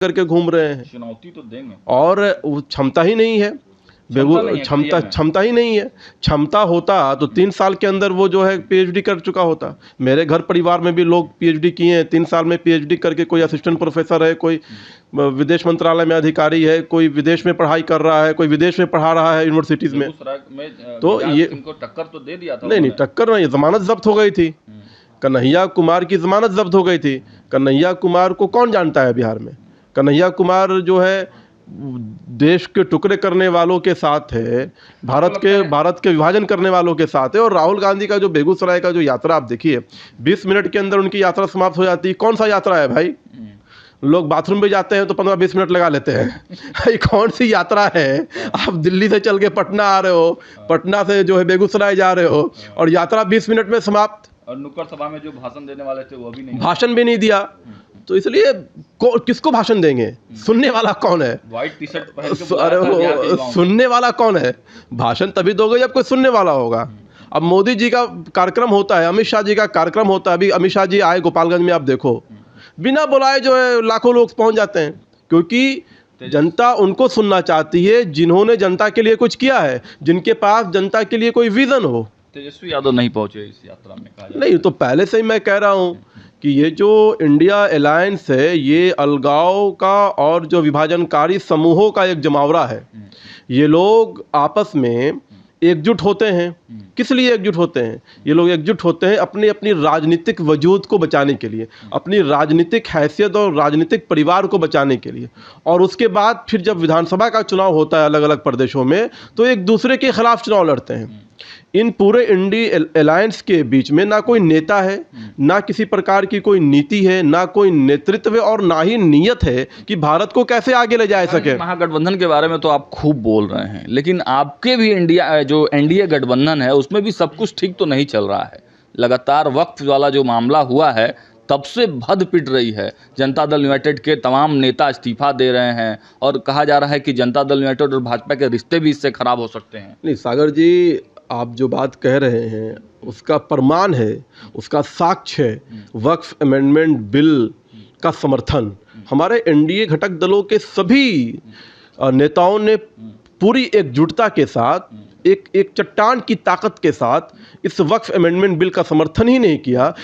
करके घूम रहे हैं। चुनौती तो देंगे और वो क्षमता ही नहीं है, क्षमता ही नहीं है। क्षमता होता तो 3 साल के अंदर वो जो है पीएचडी कर चुका होता। मेरे घर परिवार में भी लोग पीएचडी किए हैं, 3 साल में पीएचडी करके कोई असिस्टेंट प्रोफेसर है, कोई विदेश मंत्रालय में अधिकारी है, कोई विदेश में पढ़ाई कर रहा है, कोई विदेश में पढ़ा रहा है यूनिवर्सिटीज़ में। तो ये इनको टक्कर तो दे दिया था। नहीं, टक्कर नहीं, जमानत जब्त हो गई थी। कन्हैया कुमार की जमानत जब्त हो गई थी। कन्हैया कुमार को कौन जानता है बिहार में? कन्हैया कुमार जो है देश के टुकड़े करने वालों के साथ है, भारत के विभाजन करने वालों के साथ है। और राहुल गांधी का जो बेगूसराय का जो यात्रा आप देखिए, 20 मिनट के अंदर उनकी यात्रा समाप्त हो जाती है। कौन सा यात्रा है भाई? लोग बाथरूम पे जाते हैं तो 15-20 मिनट लगा लेते हैं। ये कौन सी यात्रा है? आप दिल्ली से चल के पटना आ रहे हो, पटना से जो है बेगूसराय जा रहे हो, और यात्रा 20 मिनट में समाप्त। और नुक्कड़ सभा में जो भाषण देने वाले थे वो भी नहीं, भाषण भी नहीं दिया। तो इसलिए किसको भाषण देंगे? सुनने वाला कौन है? व्हाइट टी शर्ट पहन के अरे वो सुनने वाला कौन है? भाषण तभी दोगे जब कोई सुनने वाला होगा। अब मोदी जी का कार्यक्रम होता है, अमित शाह जी का कार्यक्रम होता है। अभी अमित शाह जी आए गोपालगंज में, आप देखो बिना बुलाए जो है लाखों लोग पहुंच जाते हैं, क्योंकि जनता उनको सुनना चाहती है जिन्होंने जनता के लिए कुछ किया है, जिनके पास जनता के लिए कोई विजन हो। तेजस्वी यादव नहीं पहुंचे इस यात्रा में, कहा नहीं, तो पहले से ही मैं कह रहा हूं कि ये जो इंडिया अलायंस है, ये अलगाव का और जो विभाजनकारी समूहों का एक जमावड़ा है। ये लोग आपस में एकजुट होते हैं। किस लिए एकजुट होते हैं? ये लोग एकजुट होते हैं अपनी अपनी राजनीतिक वजूद को बचाने के लिए, अपनी राजनीतिक हैसियत और राजनीतिक परिवार को बचाने के लिए। और उसके बाद फिर जब विधानसभा का चुनाव होता है अलग अलग प्रदेशों में, तो एक दूसरे के खिलाफ चुनाव लड़ते हैं। इन पूरे इंडिया अलायंस के बीच में ना कोई नेता है, ना किसी प्रकार की कोई नीति है, ना कोई नेतृत्व और ना ही नीयत है कि भारत को कैसे आगे ले जा सके। महागठबंधन के बारे में तो आप खूब बोल रहे हैं, लेकिन आपके भी इंडिया जो एनडीए गठबंधन है उसमें भी सब कुछ ठीक तो नहीं चल रहा है। लगातार वक्फ वाला जो मामला हुआ है तब से भद पिट रही है। जनता दल यूनाइटेड के तमाम नेता इस्तीफा दे रहे हैं और कहा जा रहा है कि जनता दल यूनाइटेड और भाजपा के रिश्ते भी इससे खराब हो सकते हैं। नहीं सागर जी, आप जो बात कह रहे हैं उसका प्रमाण है, उसका साक्ष्य है वक्फ अमेंडमेंट बिल का समर्थन। हमारे एनडीए घटक दलों के सभी नेताओं ने पूरी एकजुटता के साथ, एक चट्टान की ताकत के साथ इस वक्फ अमेंडमेंट बिल का समर्थन ही नहीं किया,